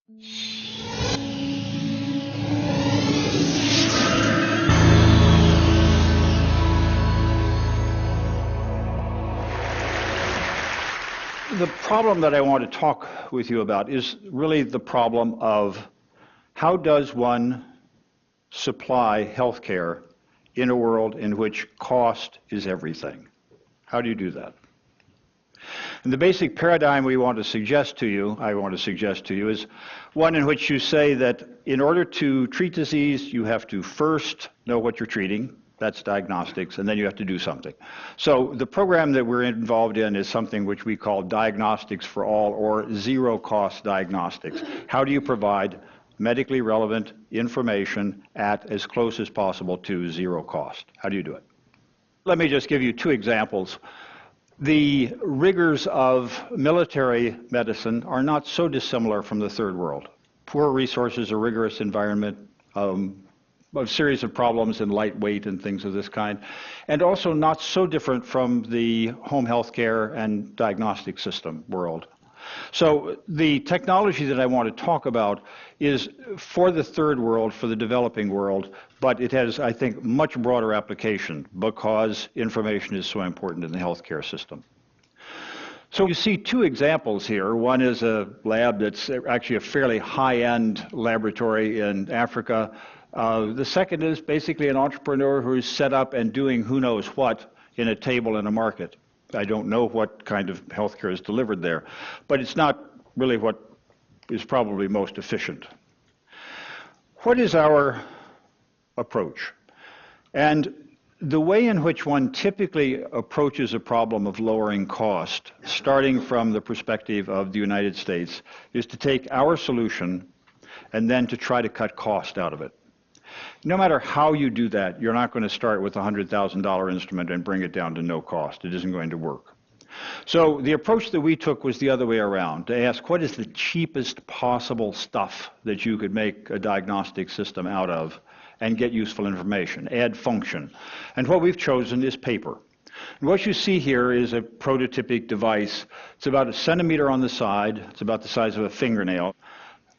The problem that I want to talk with you about is really the problem of how does one supply healthcare in a world in which cost is everything? How do you do that? And the basic paradigm I want to suggest to you is one in which you say that in order to treat disease, you have to first know what you're treating. That's diagnostics, and then you have to do something. So the program that we're involved in is something which we call Diagnostics for All, or zero-cost diagnostics. How do you provide medically relevant information at as close as possible to zero cost? How do you do it? Let me just give you two examples. The rigors of military medicine are not so dissimilar from the third world. Poor resources, a rigorous environment, a series of problems in lightweight and things of this kind, and also not so different from the home health care and diagnostic system world. So the technology that I want to talk about is for the third world, for the developing world, but it has, I think, much broader application because information is so important in the healthcare system. So you see two examples here. One is a lab that's actually a fairly high-end laboratory in Africa. The second is basically an entrepreneur who's set up and doing who knows what in a table in a market. I don't know what kind of healthcare is delivered there, but it's not really what is probably most efficient. What is our approach? And the way in which one typically approaches a problem of lowering cost, starting from the perspective of the United States, is to take our solution and then to try to cut cost out of it. No matter how you do that, you're not going to start with a $100,000 instrument and bring it down to no cost. It isn't going to work. So the approach that we took was the other way around, to ask what is the cheapest possible stuff that you could make a diagnostic system out of and get useful information, add function. And what we've chosen is paper. And what you see here is a prototypic device. It's about 1 centimeter on the side. It's about the size of a fingernail.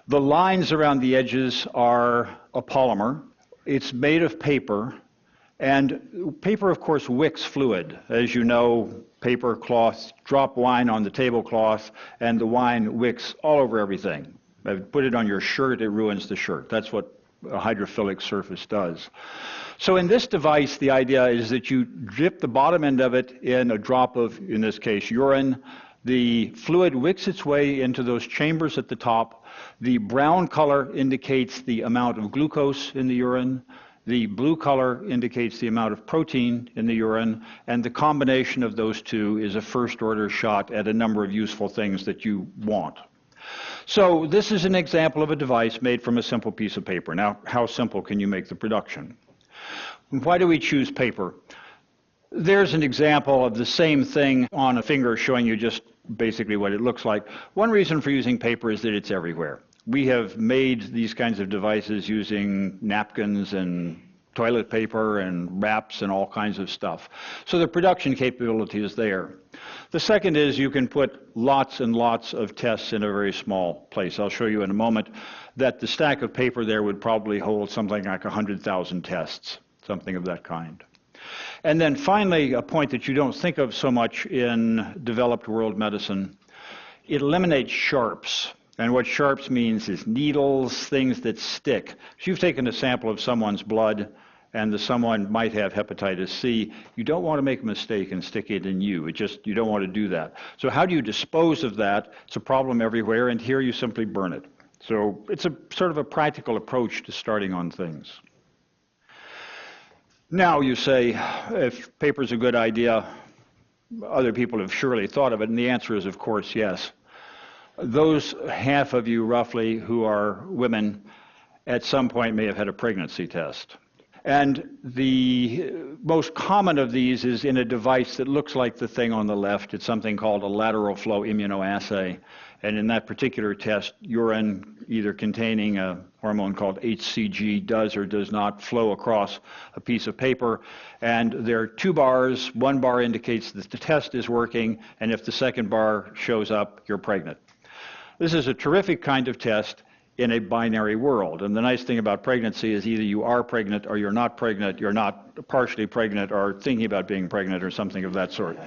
The lines around the edges are a polymer. It's made of paper, and paper, of course, wicks fluid. As you know, paper cloths drop wine on the tablecloth, and the wine wicks all over everything. Put it on your shirt, it ruins the shirt. That's what a hydrophilic surface does. So in this device, the idea is that you dip the bottom end of it in a drop of, in this case, urine. The fluid wicks its way into those chambers at the top. The brown color indicates the amount of glucose in the urine. The blue color indicates the amount of protein in the urine. And the combination of those two is a first-order shot at a number of useful things that you want. So this is an example of a device made from a simple piece of paper. Now, how simple can you make the production? Why do we choose paper? There's an example of the same thing on a finger showing you just basically what it looks like. One reason for using paper is that it's everywhere. We have made these kinds of devices using napkins and toilet paper and wraps and all kinds of stuff. So the production capability is there. The second is you can put lots and lots of tests in a very small place. I'll show you in a moment that the stack of paper there would probably hold something like 100,000 tests, something of that kind. And then finally, a point that you don't think of so much in developed world medicine, it eliminates sharps. And what sharps means is needles, things that stick. If you've taken a sample of someone's blood and someone might have hepatitis C, you don't want to make a mistake and stick it in you. You don't want to do that. So how do you dispose of that? It's a problem everywhere, and here you simply burn it. So it's a sort of a practical approach to starting on things. Now you say, if paper's a good idea, other people have surely thought of it, and the answer is, of course, yes. Those half of you, roughly, who are women, at some point may have had a pregnancy test. And the most common of these is in a device that looks like the thing on the left. It's something called a lateral flow immunoassay. And in that particular test, urine, either containing a hormone called HCG, does or does not flow across a piece of paper. And there are two bars. One bar indicates that the test is working, and if the second bar shows up, you're pregnant. This is a terrific kind of test. in a binary world. And the nice thing about pregnancy is either you are pregnant or you're not partially pregnant or thinking about being pregnant or something of that sort.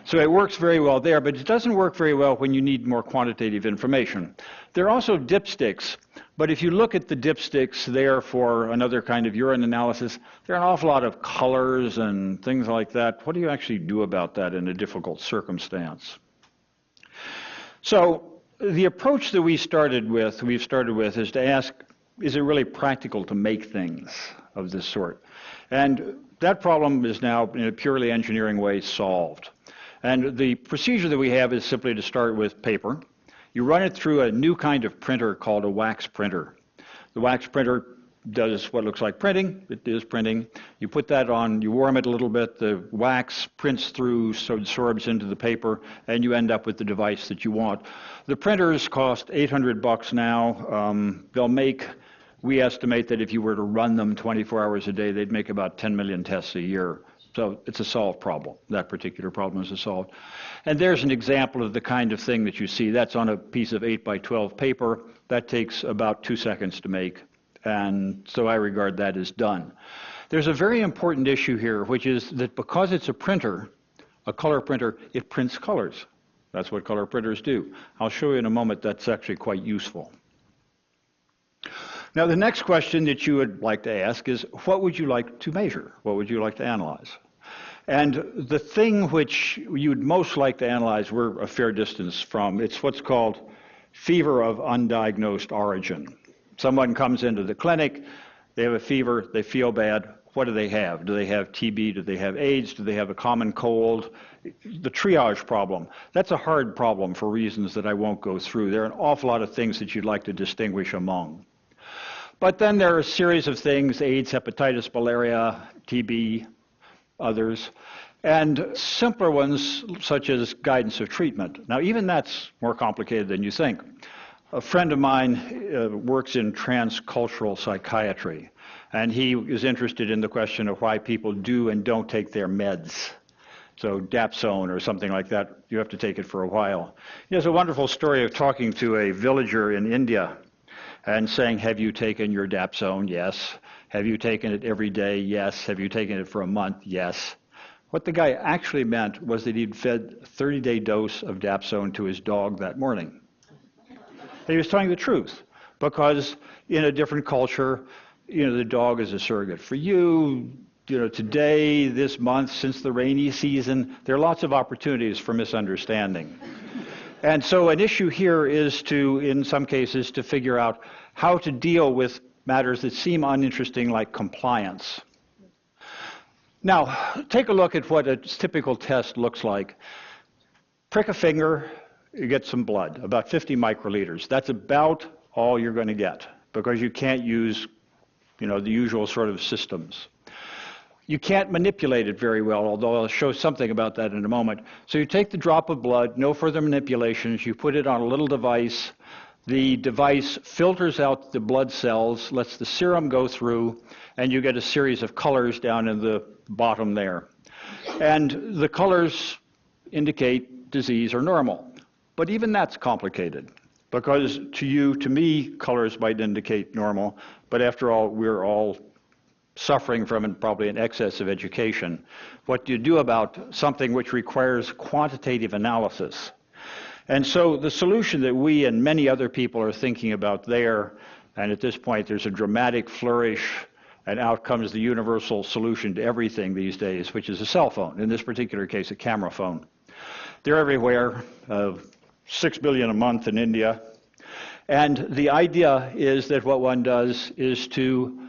So it works very well there, but it doesn't work very well when you need more quantitative information. There are also dipsticks, but if you look at the dipsticks there for another kind of urine analysis, there are an awful lot of colors and things like that. What do you actually do about that in a difficult circumstance? So the approach that we've started with is to ask, is it really practical to make things of this sort? And that problem is now, in a purely engineering way, solved. And the procedure that we have is simply to start with paper. You run it through a new kind of printer called a wax printer. The wax printer does what looks like printing. It is printing. You put that on, you warm it a little bit, the wax prints through, so it absorbs into the paper, and you end up with the device that you want. The printers cost $800 now. They'll make, we estimate that if you were to run them 24 hours a day, they'd make about 10 million tests a year. So it's a solved problem. That particular problem is solved. And there's an example of the kind of thing that you see. That's on a piece of 8 by 12 paper. That takes about 2 seconds to make. And so I regard that as done. There's a very important issue here, which is that because it's a printer, a color printer, it prints colors. That's what color printers do. I'll show you in a moment that's actually quite useful. Now, the next question that you would like to ask is, what would you like to measure? What would you like to analyze? And the thing which you'd most like to analyze, we're a fair distance from, it's what's called fever of undiagnosed origin. Someone comes into the clinic, they have a fever, they feel bad. What do they have? Do they have TB? Do they have AIDS? Do they have a common cold? The triage problem. That's a hard problem for reasons that I won't go through. There are an awful lot of things that you'd like to distinguish among. But then there are a series of things, AIDS, hepatitis, malaria, TB, others, and simpler ones such as guidance of treatment. Now, even that's more complicated than you think. A friend of mine works in transcultural psychiatry, and he is interested in the question of why people do and don't take their meds. So Dapsone or something like that, you have to take it for a while. He has a wonderful story of talking to a villager in India and saying, have you taken your Dapsone? Yes. Have you taken it every day? Yes. Have you taken it for a month? Yes. What the guy actually meant was that he'd fed a 30-day dose of Dapsone to his dog that morning. And he was telling the truth, because in a different culture, the dog is a surrogate for you. Today, this month, since the rainy season, there are lots of opportunities for misunderstanding. And so an issue here is to, in some cases, to figure out how to deal with matters that seem uninteresting, like compliance. Now, take a look at what a typical test looks like. Prick a finger, you get some blood, about 50 microliters. That's about all you're going to get, because you can't use, the usual sort of systems. You can't manipulate it very well, although I'll show something about that in a moment. So you take the drop of blood, no further manipulations, you put it on a little device. The device filters out the blood cells, lets the serum go through, and you get a series of colors down in the bottom there. And the colors indicate disease or normal. But even that's complicated, because to me, colors might indicate normal, but after all, we're all suffering from probably an excess of education. What do you do about something which requires quantitative analysis? And so the solution that we and many other people are thinking about there, and at this point there's a dramatic flourish, and out comes the universal solution to everything these days, which is a cell phone, in this particular case a camera phone. They're everywhere, 6 billion a month in India. And the idea is that what one does is to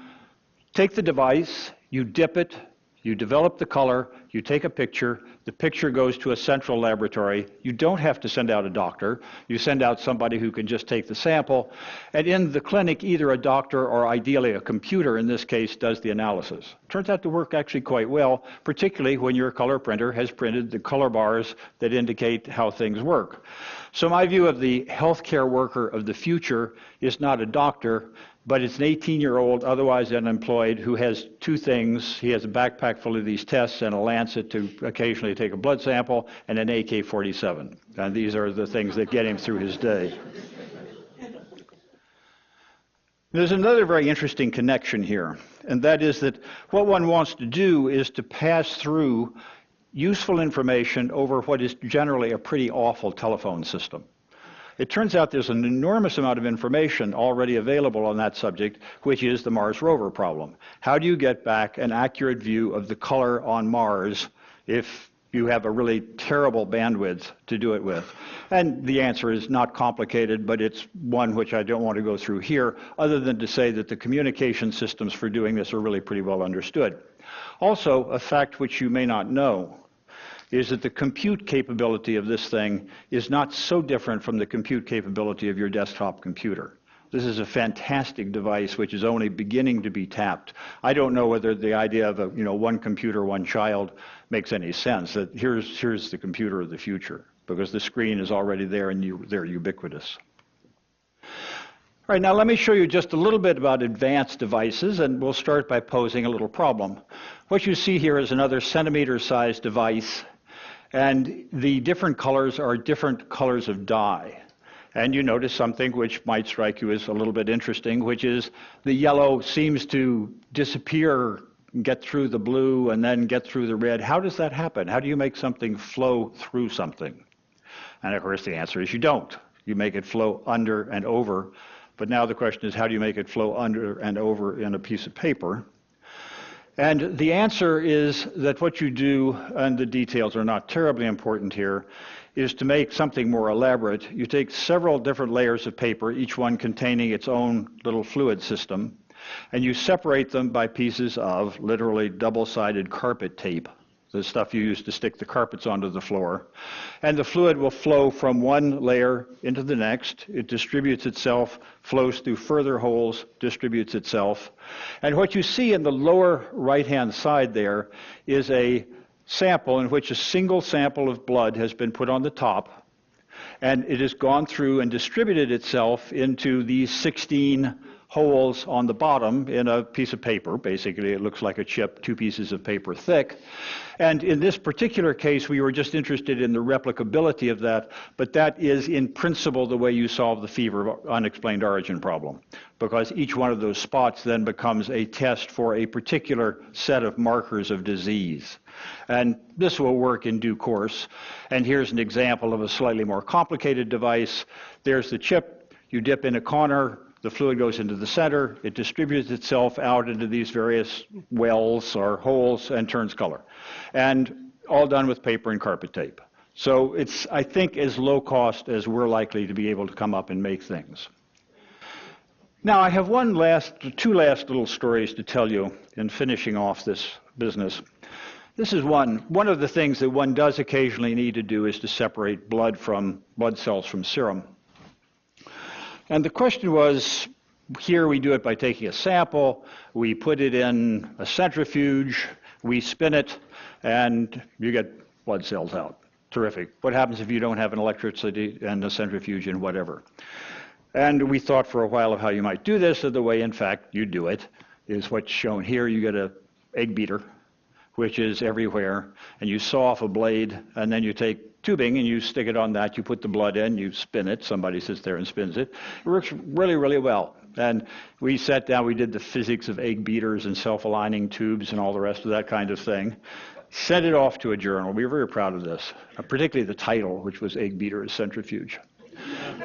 take the device, you dip it, you develop the color, you take a picture, the picture goes to a central laboratory. You don't have to send out a doctor. You send out somebody who can just take the sample. And in the clinic, either a doctor or ideally a computer, in this case, does the analysis. Turns out to work actually quite well, particularly when your color printer has printed the color bars that indicate how things work. So my view of the healthcare worker of the future is not a doctor, but it's an 18-year-old, otherwise unemployed, who has two things. He has a backpack full of these tests and a lancet to occasionally take a blood sample and an AK-47. And these are the things that get him through his day. There's another very interesting connection here, and that is that what one wants to do is to pass through useful information over what is generally a pretty awful telephone system. It turns out there's an enormous amount of information already available on that subject, which is the Mars rover problem. How do you get back an accurate view of the color on Mars if you have a really terrible bandwidth to do it with? And the answer is not complicated, but it's one which I don't want to go through here, other than to say that the communication systems for doing this are really pretty well understood. Also, a fact which you may not know is that the compute capability of this thing is not so different from the compute capability of your desktop computer. This is a fantastic device which is only beginning to be tapped. I don't know whether the idea of one computer, one child makes any sense, that here's the computer of the future, because the screen is already there and they're ubiquitous. All right, now let me show you just a little bit about advanced devices, and we'll start by posing a little problem. What you see here is another centimeter-sized device, and the different colors are different colors of dye. And you notice something which might strike you as a little bit interesting, which is the yellow seems to disappear, get through the blue, and then get through the red. How does that happen? How do you make something flow through something? And of course the answer is you don't. You make it flow under and over. But now the question is, how do you make it flow under and over in a piece of paper? And the answer is that what you do, and the details are not terribly important here, is to make something more elaborate. You take several different layers of paper, each one containing its own little fluid system, and you separate them by pieces of literally double-sided carpet tape, the stuff you use to stick the carpets onto the floor. And the fluid will flow from one layer into the next. It distributes itself, flows through further holes, distributes itself. And what you see in the lower right-hand side there is a sample in which a single sample of blood has been put on the top, and it has gone through and distributed itself into these 16 holes on the bottom in a piece of paper. Basically, it looks like a chip, 2 pieces of paper thick. And in this particular case, we were just interested in the replicability of that, but that is in principle the way you solve the fever of unexplained origin problem, because each one of those spots then becomes a test for a particular set of markers of disease. And this will work in due course. And here's an example of a slightly more complicated device. There's the chip. You dip in a corner. The fluid goes into the center. It distributes itself out into these various wells or holes and turns color. And all done with paper and carpet tape. So it's, I think, as low cost as we're likely to be able to come up and make things. Now, I have two last little stories to tell you in finishing off this business. This is one of the things that one does occasionally need to do is to separate blood cells from serum. And the question was, here we do it by taking a sample, we put it in a centrifuge, we spin it, and you get blood cells out. Terrific. What happens if you don't have an electricity and a centrifuge and whatever? And we thought for a while of how you might do this, and the way, in fact, you do it is what's shown here. You get an egg beater, which is everywhere, and you saw off a blade, and then you take tubing and you stick it on that, you put the blood in, you spin it, somebody sits there and spins it. It works really, really well. And we sat down, we did the physics of egg beaters and self-aligning tubes and all the rest of that kind of thing. Sent it off to a journal. We were very proud of this, particularly the title, which was Egg Beaters Centrifuge.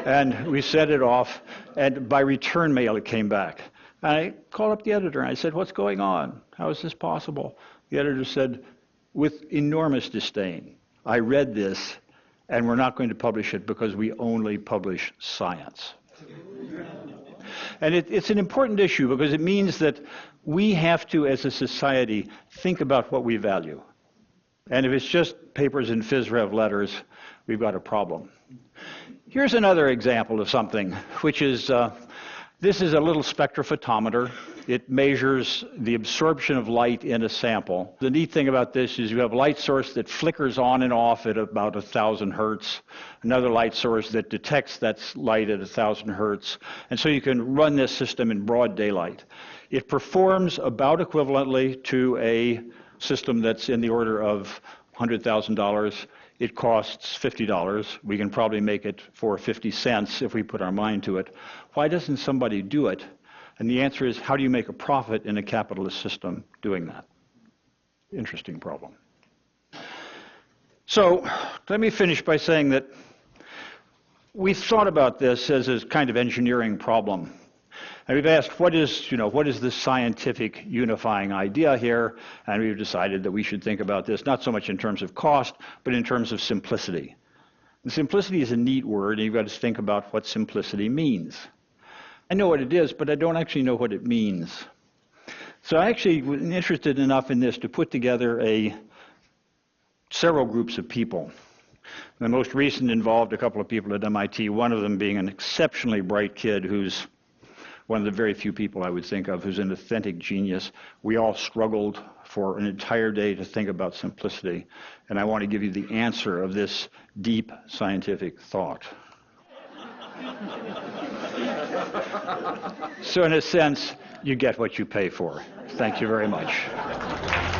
And we sent it off, and by return mail it came back. And I called up the editor and I said, "What's going on? How is this possible?" The editor said, with enormous disdain, "I read this, and we're not going to publish it because we only publish science." And it's an important issue because it means that we have to, as a society, think about what we value. And if it's just papers and phys rev letters, we've got a problem. Here's another example of something, which is, this is a little spectrophotometer. It measures the absorption of light in a sample. The neat thing about this is you have a light source that flickers on and off at about 1,000 hertz, another light source that detects that light at 1,000 hertz, and so you can run this system in broad daylight. It performs about equivalently to a system that's in the order of $100,000. It costs $50. We can probably make it for 50 cents if we put our mind to it. Why doesn't somebody do it? And the answer is, how do you make a profit in a capitalist system doing that? Interesting problem. So let me finish by saying that we've thought about this as a kind of engineering problem. And we've asked, what is the scientific unifying idea here? And we've decided that we should think about this not so much in terms of cost, but in terms of simplicity. And simplicity is a neat word, and you've got to think about what simplicity means. I know what it is, but I don't actually know what it means. So I actually was interested enough in this to put together several groups of people. The most recent involved a couple of people at MIT, one of them being an exceptionally bright kid who's one of the very few people I would think of who's an authentic genius. We all struggled for an entire day to think about simplicity, and I want to give you the answer of this deep scientific thought. So in a sense, you get what you pay for. Thank you very much.